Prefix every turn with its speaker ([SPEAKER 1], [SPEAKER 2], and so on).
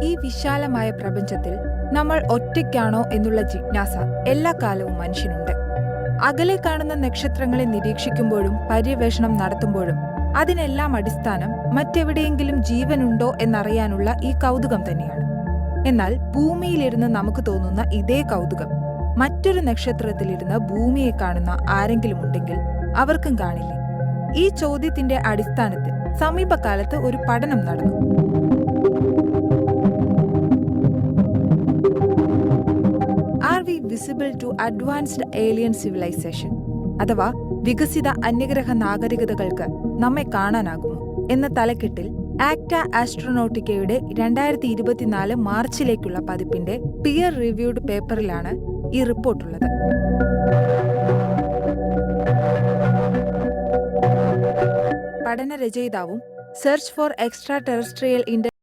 [SPEAKER 1] ഈ വിശാലമായ പ്രപഞ്ചത്തിൽ നമ്മൾ ഒറ്റയ്ക്കാണോ എന്നുള്ള ജിജ്ഞാസ എല്ലാ കാലവും മനുഷ്യനുണ്ട്. അകലെ കാണുന്ന നക്ഷത്രങ്ങളെ നിരീക്ഷിക്കുമ്പോഴും പര്യവേഷണം നടത്തുമ്പോഴും അതിനെല്ലാം അടിസ്ഥാനം മറ്റെവിടെയെങ്കിലും ജീവനുണ്ടോ എന്നറിയാനുള്ള ഈ കൗതുകം തന്നെയാണ്. എന്നാൽ ഭൂമിയിലിരുന്ന് നമുക്ക് തോന്നുന്ന ഇതേ കൗതുകം മറ്റൊരു നക്ഷത്രത്തിലിരുന്ന് ഭൂമിയെ കാണുന്ന ആരെങ്കിലും ഉണ്ടെങ്കിൽ അവർക്കും കാണില്ലേ? ഈ ചോദ്യത്തിന്റെ അടിസ്ഥാനത്തിൽ സമീപകാലത്ത് ഒരു പഠനം നടന്നു. Are we visible to advanced alien civilization, അഥവാ വികസിത അന്യഗ്രഹ നാഗരികതകൾക്ക് നമ്മെ കാണാനാകുമോ എന്ന തലക്കെട്ടിൽ ആക്ട ആസ്ട്രോനോട്ടിക്കയുടെ 2024 മാർച്ചിലേക്കുള്ള പതിപ്പിന്റെ പിയർ റിവ്യൂഡ് പേപ്പറിലാണ് ഈ റിപ്പോർട്ടുള്ളത്. പഠന രചയിതാവും സെർച്ച് ഫോർ എക്സ്ട്രാ ടെറസ്ട്രിയൽ